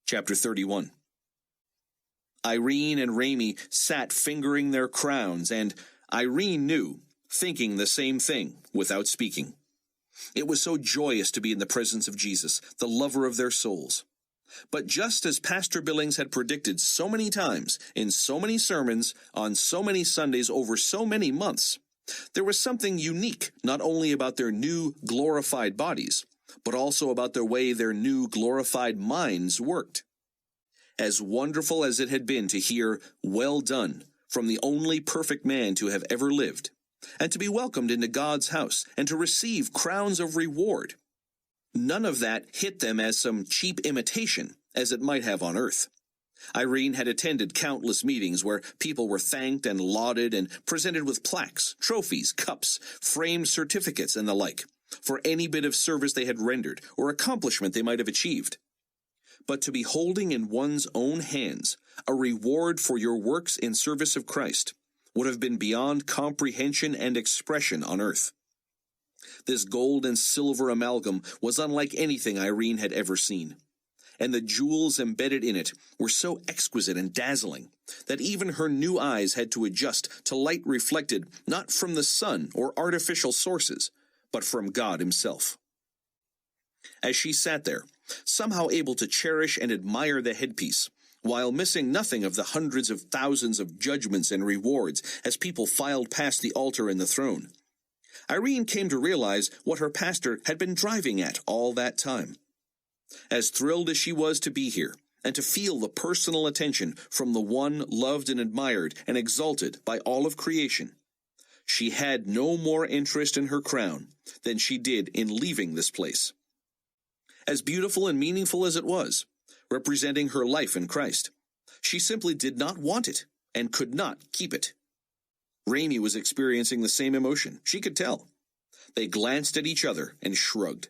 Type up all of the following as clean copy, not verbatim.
Chapter 31. Irene and Ramey sat fingering their crowns, and Irene knew, thinking the same thing, without speaking. It was so joyous to be in the presence of Jesus, the lover of their souls. But just as Pastor Billings had predicted so many times, in so many sermons, on so many Sundays over so many months, there was something unique not only about their new glorified bodies, but also about the way their new glorified minds worked. As wonderful as it had been to hear, "Well done," from the only perfect man to have ever lived, and to be welcomed into God's house, and to receive crowns of reward, none of that hit them as some cheap imitation, as it might have on earth. Irene had attended countless meetings where people were thanked and lauded and presented with plaques, trophies, cups, framed certificates, and the like, for any bit of service they had rendered or accomplishment they might have achieved. But to be holding in one's own hands a reward for your works in service of Christ would have been beyond comprehension and expression on earth. This gold and silver amalgam was unlike anything Irene had ever seen, and the jewels embedded in it were so exquisite and dazzling that even her new eyes had to adjust to light reflected not from the sun or artificial sources, but from God himself. As she sat there, somehow able to cherish and admire the headpiece, while missing nothing of the hundreds of thousands of judgments and rewards as people filed past the altar and the throne, Irene came to realize what her pastor had been driving at all that time. As thrilled as she was to be here, and to feel the personal attention from the one loved and admired and exalted by all of creation, she had no more interest in her crown than she did in leaving this place. As beautiful and meaningful as it was, representing her life in Christ, she simply did not want it and could not keep it. Ramey was experiencing the same emotion, she could tell. They glanced at each other and shrugged.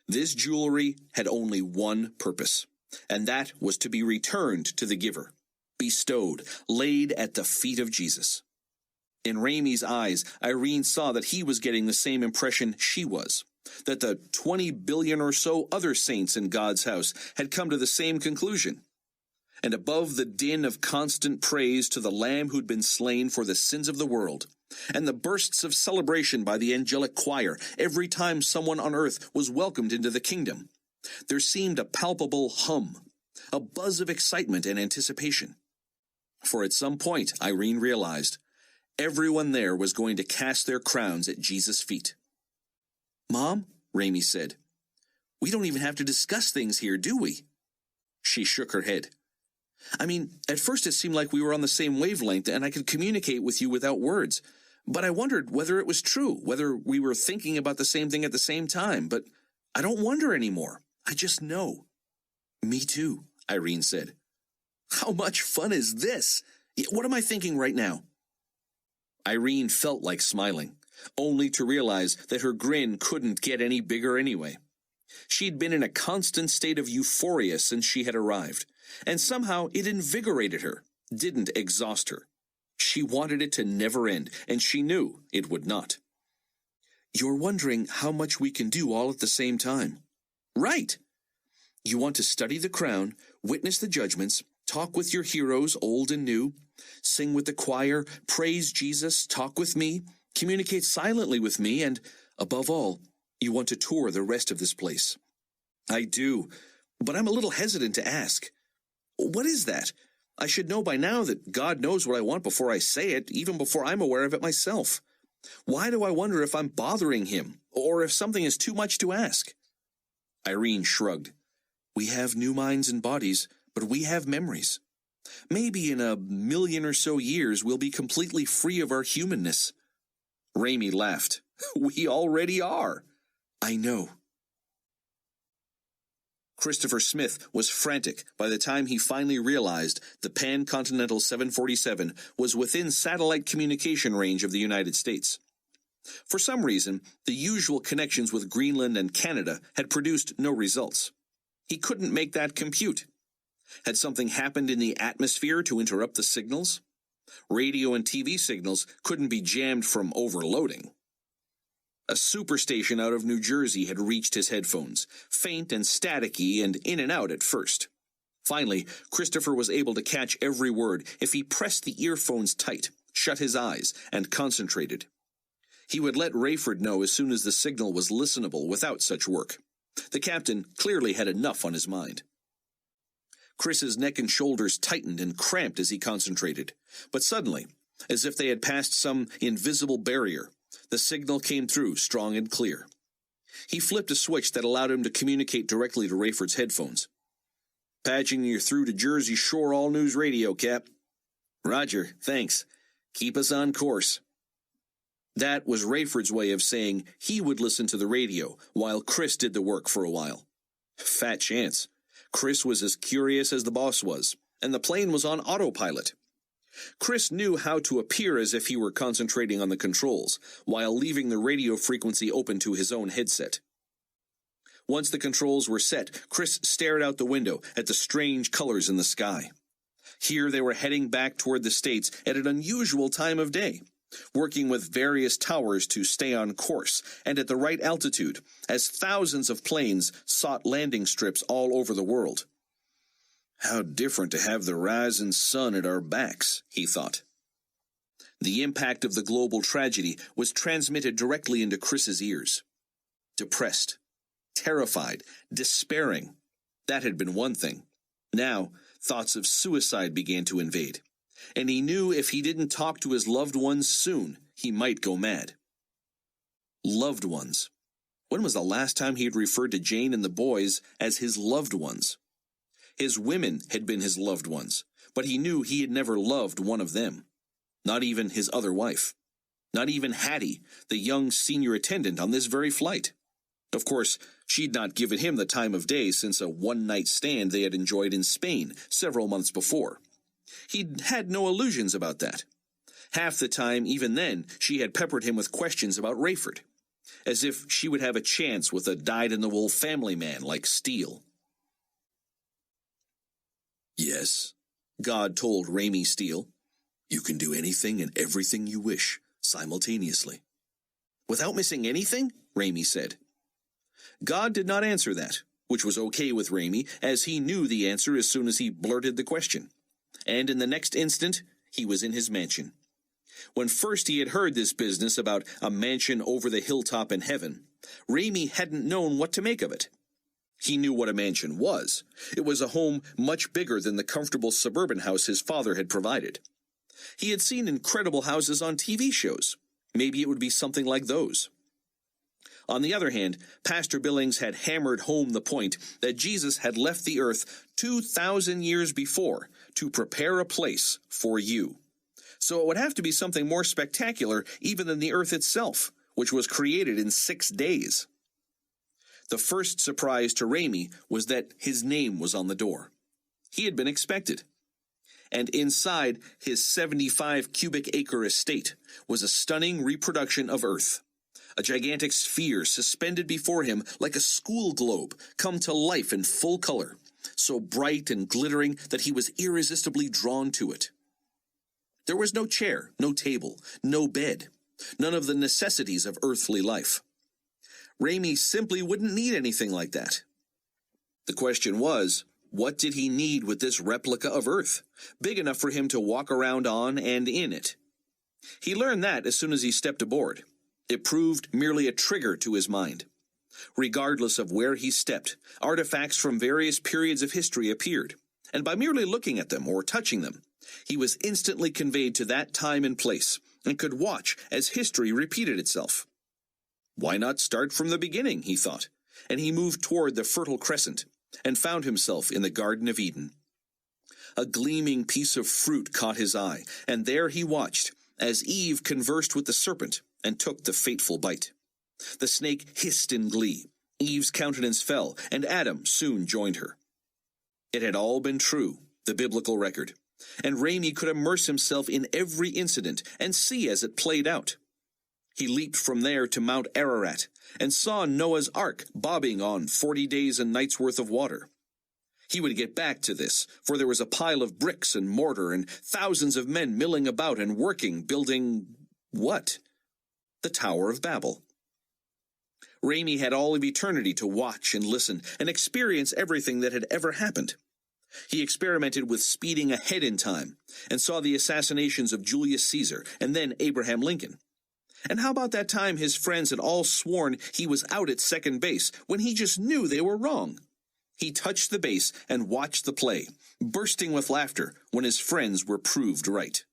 This jewelry had only one purpose, and that was to be returned to the giver, bestowed, laid at the feet of Jesus. In Ramey's eyes, Irene saw that he was getting the same impression she was, that the 20 billion or so other saints in God's house had come to the same conclusion. And above the din of constant praise to the Lamb who'd been slain for the sins of the world, and the bursts of celebration by the angelic choir every time someone on earth was welcomed into the kingdom, there seemed a palpable hum, a buzz of excitement and anticipation. For at some point, Irene realized, everyone there was going to cast their crowns at Jesus' feet. "Mom," Ramey said, "we don't even have to discuss things here, do we?" She shook her head. "I mean, at first it seemed like we were on the same wavelength and I could communicate with you without words. But I wondered whether it was true, whether we were thinking about the same thing at the same time. But I don't wonder anymore. I just know." "Me too," Irene said. "How much fun is this? What am I thinking right now?" Irene felt like smiling, only to realize that her grin couldn't get any bigger anyway. She'd been in a constant state of euphoria since she had arrived, and somehow it invigorated her, didn't exhaust her. She wanted it to never end, and she knew it would not. "You're wondering how much we can do all at the same time." "Right. You want to study the crown, witness the judgments, talk with your heroes, old and new, sing with the choir, praise Jesus, talk with me, communicate silently with me, and, above all, you want to tour the rest of this place." "I do, but I'm a little hesitant to ask. What is that? I should know by now that God knows what I want before I say it, even before I'm aware of it myself. Why do I wonder if I'm bothering him, or if something is too much to ask?" Irene shrugged. "We have new minds and bodies, but we have memories. Maybe in 1,000,000 or so years we'll be completely free of our humanness." Ramey laughed. "We already are." "I know." Christopher Smith was frantic by the time he finally realized the Pan-Continental 747 was within satellite communication range of the United States. For some reason, the usual connections with Greenland and Canada had produced no results. He couldn't make that compute. Had something happened in the atmosphere to interrupt the signals? Radio and TV signals couldn't be jammed from overloading. A superstation out of New Jersey had reached his headphones, faint and staticky and in and out at first. Finally, Christopher was able to catch every word if he pressed the earphones tight, shut his eyes, and concentrated. He would let Rayford know as soon as the signal was listenable without such work. The captain clearly had enough on his mind. Chris's neck and shoulders tightened and cramped as he concentrated, but suddenly, as if they had passed some invisible barrier, the signal came through strong and clear. He flipped a switch that allowed him to communicate directly to Rayford's headphones. "Patching you through to Jersey Shore All News Radio, Cap." "Roger, thanks. Keep us on course." That was Rayford's way of saying he would listen to the radio while Chris did the work for a while. Fat chance. Chris was as curious as the boss was, and the plane was on autopilot. Chris knew how to appear as if he were concentrating on the controls, while leaving the radio frequency open to his own headset. Once the controls were set, Chris stared out the window at the strange colors in the sky. Here they were heading back toward the States at an unusual time of day, working with various towers to stay on course and at the right altitude, as thousands of planes sought landing strips all over the world. How different to have the rising sun at our backs, he thought. The impact of the global tragedy was transmitted directly into Chris's ears. Depressed, terrified, despairing. That had been one thing. Now, thoughts of suicide began to invade, and he knew if he didn't talk to his loved ones soon, he might go mad. Loved ones. When was the last time he had referred to Jane and the boys as his loved ones? His women had been his loved ones, but he knew he had never loved one of them. Not even his other wife. Not even Hattie, the young senior attendant on this very flight. Of course, she'd not given him the time of day since a one-night stand they had enjoyed in Spain several months before. He'd had no illusions about that. Half the time, even then, she had peppered him with questions about Rayford, as if she would have a chance with a dyed-in-the-wool family man like Steele. "Yes," God told Ramey Steele, "you can do anything and everything you wish, simultaneously." "Without missing anything?" Ramey said. God did not answer that, which was okay with Ramey, as he knew the answer as soon as he blurted the question. And in the next instant, he was in his mansion. When first he had heard this business about a mansion over the hilltop in heaven, Ramey hadn't known what to make of it. He knew what a mansion was. It was a home much bigger than the comfortable suburban house his father had provided. He had seen incredible houses on TV shows. Maybe it would be something like those. On the other hand, Pastor Billings had hammered home the point that Jesus had left the earth 2,000 years before to prepare a place for you. So it would have to be something more spectacular even than the earth itself, which was created in 6 days. The first surprise to Ramey was that his name was on the door. He had been expected. And inside his 75-cubic-acre estate was a stunning reproduction of Earth. A gigantic sphere suspended before him like a school globe come to life in full color, so bright and glittering that he was irresistibly drawn to it. There was no chair, no table, no bed, none of the necessities of earthly life. Ramey simply wouldn't need anything like that. The question was, what did he need with this replica of Earth, big enough for him to walk around on and in it? He learned that as soon as he stepped aboard. It proved merely a trigger to his mind. Regardless of where he stepped, artifacts from various periods of history appeared, and by merely looking at them or touching them, he was instantly conveyed to that time and place, and could watch as history repeated itself. Why not start from the beginning, he thought, and he moved toward the Fertile Crescent, and found himself in the Garden of Eden. A gleaming piece of fruit caught his eye, and there he watched, as Eve conversed with the serpent, and took the fateful bite. The snake hissed in glee, Eve's countenance fell, and Adam soon joined her. It had all been true, the biblical record, and Ramey could immerse himself in every incident and see as it played out. He leaped from there to Mount Ararat, and saw Noah's Ark bobbing on 40 days and nights' worth of water. He would get back to this, for there was a pile of bricks and mortar and thousands of men milling about and working, building what? The Tower of Babel. Ramey had all of eternity to watch and listen and experience everything that had ever happened. He experimented with speeding ahead in time, and saw the assassinations of Julius Caesar and then Abraham Lincoln. And how about that time his friends had all sworn he was out at second base when he just knew they were wrong? He touched the base and watched the play, bursting with laughter when his friends were proved right.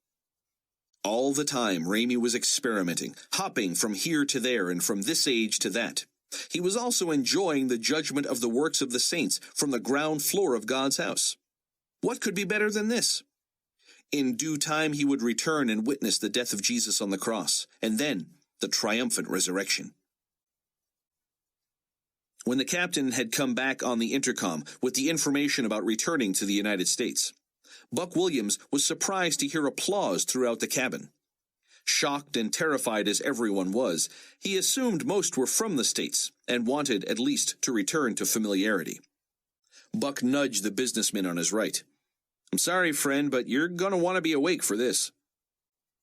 All the time Ramey was experimenting, hopping from here to there and from this age to that. He was also enjoying the judgment of the works of the saints from the ground floor of God's house. What could be better than this? In due time he would return and witness the death of Jesus on the cross, and then the triumphant resurrection. When the captain had come back on the intercom with the information about returning to the United States, Buck Williams was surprised to hear applause throughout the cabin. Shocked and terrified as everyone was, he assumed most were from the States and wanted at least to return to familiarity. Buck nudged the businessman on his right. "I'm sorry, friend, but you're going to want to be awake for this."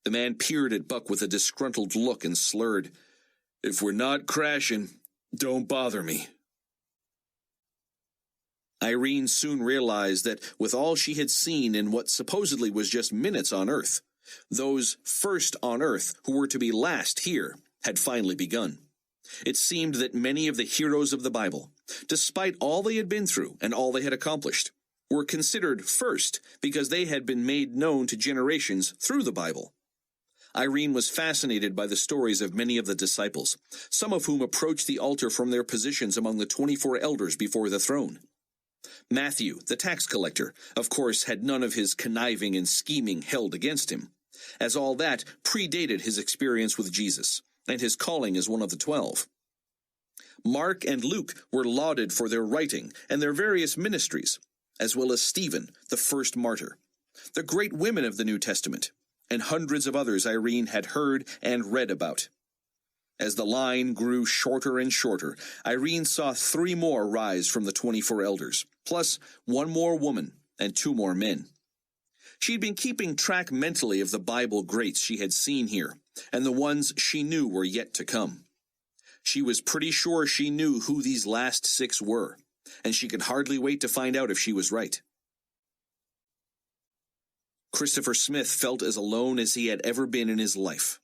The man peered at Buck with a disgruntled look and slurred, "If we're not crashing, don't bother me." Irene soon realized that with all she had seen in what supposedly was just minutes on Earth, those first on Earth who were to be last here had finally begun. It seemed that many of the heroes of the Bible, despite all they had been through and all they had accomplished, were considered first because they had been made known to generations through the Bible. Irene was fascinated by the stories of many of the disciples, some of whom approached the altar from their positions among the 24 elders before the throne. Matthew, the tax collector, of course had none of his conniving and scheming held against him, as all that predated his experience with Jesus and his calling as one of the 12. Mark and Luke were lauded for their writing and their various ministries, as well as Stephen, the first martyr, the great women of the New Testament, and hundreds of others Irene had heard and read about. As the line grew shorter and shorter, Irene saw 3 more rise from the 24 elders, plus 1 more woman and 2 more men. She'd been keeping track mentally of the Bible greats she had seen here, and the ones she knew were yet to come. She was pretty sure she knew who these last 6 were, and she could hardly wait to find out if she was right. Christopher Smith felt as alone as he had ever been in his life.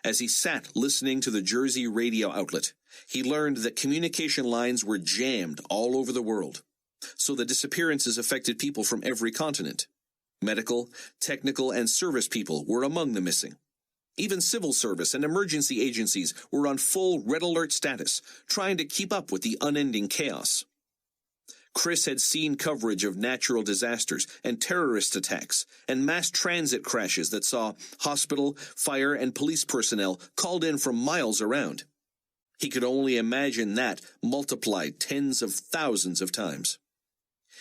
As he sat listening to the Jersey radio outlet, he learned that communication lines were jammed all over the world, so the disappearances affected people from every continent. Medical, technical, and service people were among the missing. Even civil service and emergency agencies were on full red alert status, trying to keep up with the unending chaos. Chris had seen coverage of natural disasters and terrorist attacks and mass transit crashes that saw hospital, fire, and police personnel called in from miles around. He could only imagine that multiplied tens of thousands of times.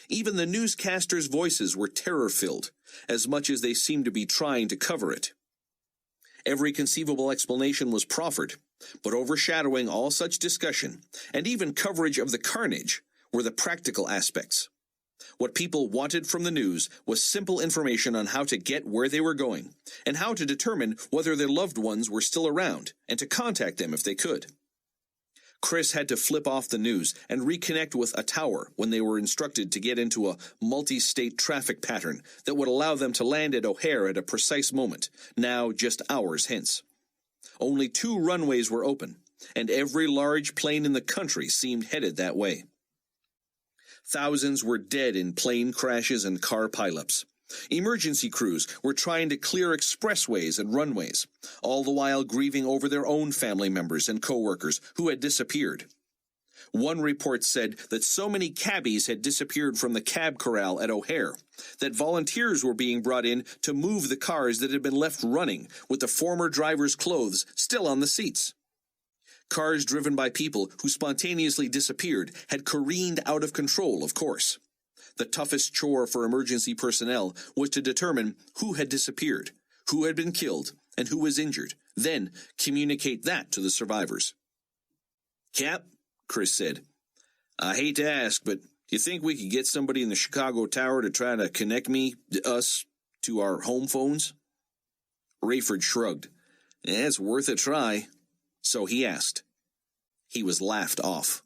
Even the newscasters' voices were terror-filled, as much as they seemed to be trying to cover it. Every conceivable explanation was proffered, but overshadowing all such discussion, and even coverage of the carnage, were the practical aspects. What people wanted from the news was simple information on how to get where they were going, and how to determine whether their loved ones were still around, and to contact them if they could. Chris had to flip off the news and reconnect with a tower when they were instructed to get into a multi-state traffic pattern that would allow them to land at O'Hare at a precise moment, now just hours hence. Only 2 runways were open, and every large plane in the country seemed headed that way. Thousands were dead in plane crashes and car pileups. Emergency crews were trying to clear expressways and runways, all the while grieving over their own family members and co-workers who had disappeared. One report said that so many cabbies had disappeared from the cab corral at O'Hare that volunteers were being brought in to move the cars that had been left running with the former driver's clothes still on the seats. Cars driven by people who spontaneously disappeared had careened out of control, of course. The toughest chore for emergency personnel was to determine who had disappeared, who had been killed, and who was injured, then communicate that to the survivors. "Cap," Chris said, "I hate to ask, but do you think we could get somebody in the Chicago Tower to try to connect us, to our home phones?" Rayford shrugged. "It's worth a try." So he asked. He was laughed off.